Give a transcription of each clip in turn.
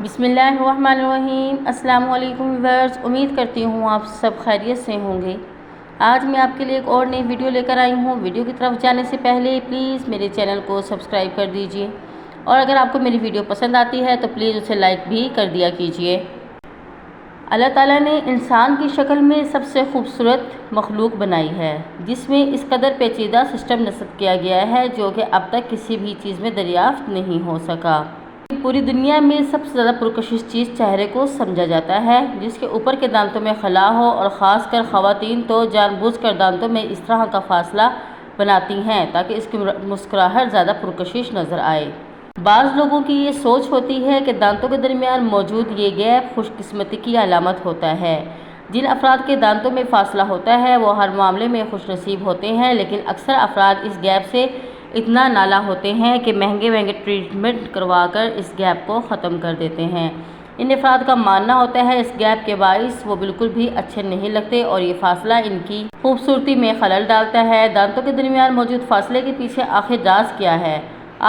بسم اللہ الرحمن الرحیم۔ السلام علیکم ویورز، امید کرتی ہوں آپ سب خیریت سے ہوں گے۔ آج میں آپ کے لیے ایک اور نئی ویڈیو لے کر آئی ہوں۔ ویڈیو کی طرف جانے سے پہلے پلیز میرے چینل کو سبسکرائب کر دیجئے، اور اگر آپ کو میری ویڈیو پسند آتی ہے تو پلیز اسے لائک بھی کر دیا کیجئے۔ اللہ تعالیٰ نے انسان کی شکل میں سب سے خوبصورت مخلوق بنائی ہے، جس میں اس قدر پیچیدہ سسٹم نصب کیا گیا ہے جو کہ اب تک کسی بھی چیز میں دریافت نہیں ہو سکا۔ پوری دنیا میں سب سے زیادہ پرکشش چیز چہرے کو سمجھا جاتا ہے، جس کے اوپر کے دانتوں میں خلا ہو، اور خاص کر خواتین تو جان بوجھ کر دانتوں میں اس طرح کا فاصلہ بناتی ہیں تاکہ اس کی مسکراہٹ زیادہ پرکشش نظر آئے۔ بعض لوگوں کی یہ سوچ ہوتی ہے کہ دانتوں کے درمیان موجود یہ گیپ خوش قسمتی کی علامت ہوتا ہے۔ جن افراد کے دانتوں میں فاصلہ ہوتا ہے وہ ہر معاملے میں خوش نصیب ہوتے ہیں، لیکن اکثر افراد اس گیپ سے اتنا نالاں ہوتے ہیں کہ مہنگے ٹریٹمنٹ کروا کر اس گیپ کو ختم کر دیتے ہیں۔ ان افراد کا ماننا ہوتا ہے اس گیپ کے باعث وہ بالکل بھی اچھے نہیں لگتے، اور یہ فاصلہ ان کی خوبصورتی میں خلل ڈالتا ہے۔ دانتوں کے درمیان موجود فاصلے کے پیچھے آخر راز کیا ہے؟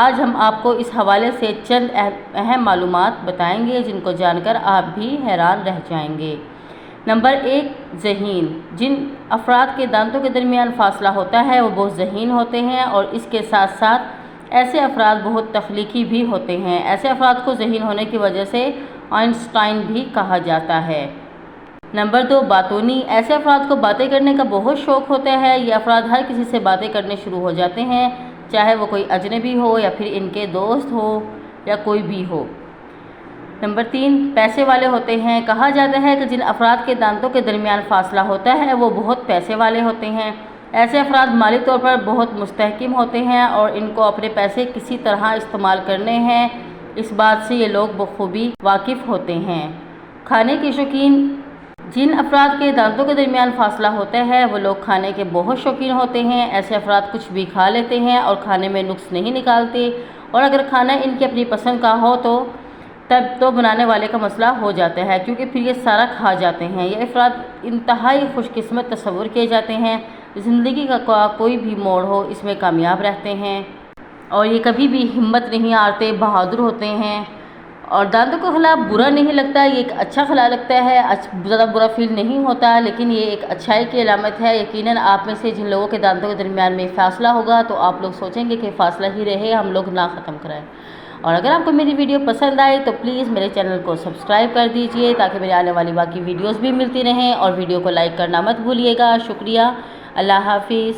آج ہم آپ کو اس حوالے سے چند اہم معلومات بتائیں گے جن کو جان کر آپ بھی حیران رہ جائیں گے۔ نمبر 1، ذہین۔ جن افراد کے دانتوں کے درمیان فاصلہ ہوتا ہے وہ بہت ذہین ہوتے ہیں، اور اس کے ساتھ ساتھ ایسے افراد بہت تخلیقی بھی ہوتے ہیں۔ ایسے افراد کو ذہین ہونے کی وجہ سے آئنسٹائن بھی کہا جاتا ہے۔ نمبر 2، باتونی۔ ایسے افراد کو باتیں کرنے کا بہت شوق ہوتا ہے۔ یہ افراد ہر کسی سے باتیں کرنے شروع ہو جاتے ہیں، چاہے وہ کوئی اجنبی ہو یا پھر ان کے دوست ہو یا کوئی بھی ہو۔ نمبر 3، پیسے والے ہوتے ہیں۔ کہا جاتا ہے کہ جن افراد کے دانتوں کے درمیان فاصلہ ہوتا ہے وہ بہت پیسے والے ہوتے ہیں۔ ایسے افراد مالی طور پر بہت مستحکم ہوتے ہیں، اور ان کو اپنے پیسے کسی طرح استعمال کرنے ہیں، اس بات سے یہ لوگ بخوبی واقف ہوتے ہیں۔ کھانے کے شوقین۔ جن افراد کے دانتوں کے درمیان فاصلہ ہوتا ہے وہ لوگ کھانے کے بہت شوقین ہوتے ہیں۔ ایسے افراد کچھ بھی کھا لیتے ہیں اور کھانے میں نقص نہیں نکالتے، اور اگر کھانا ان کی اپنی پسند کا ہو تب تو بنانے والے کا مسئلہ ہو جاتا ہے، کیونکہ پھر یہ سارا کھا جاتے ہیں۔ یہ افراد انتہائی خوش قسمت تصور کیے جاتے ہیں۔ زندگی کا کوئی بھی موڑ ہو اس میں کامیاب رہتے ہیں، اور یہ کبھی بھی ہمت نہیں ہارتے، بہادر ہوتے ہیں، اور دانتوں کے خلاف برا نہیں لگتا۔ یہ ایک اچھا خلا لگتا ہے، زیادہ برا فیل نہیں ہوتا، لیکن یہ ایک اچھائی کی علامت ہے۔ یقیناً آپ میں سے جن لوگوں کے دانتوں کے درمیان میں فاصلہ ہوگا تو آپ لوگ سوچیں گے کہ فاصلہ ہی رہے، ہم لوگ نہ ختم کرائیں۔ اور اگر آپ کو میری ویڈیو پسند آئے تو پلیز میرے چینل کو سبسکرائب کر دیجئے تاکہ میرے آنے والی باقی ویڈیوز بھی ملتی رہیں، اور ویڈیو کو لائک کرنا مت بھولیے گا۔ شکریہ، اللہ حافظ۔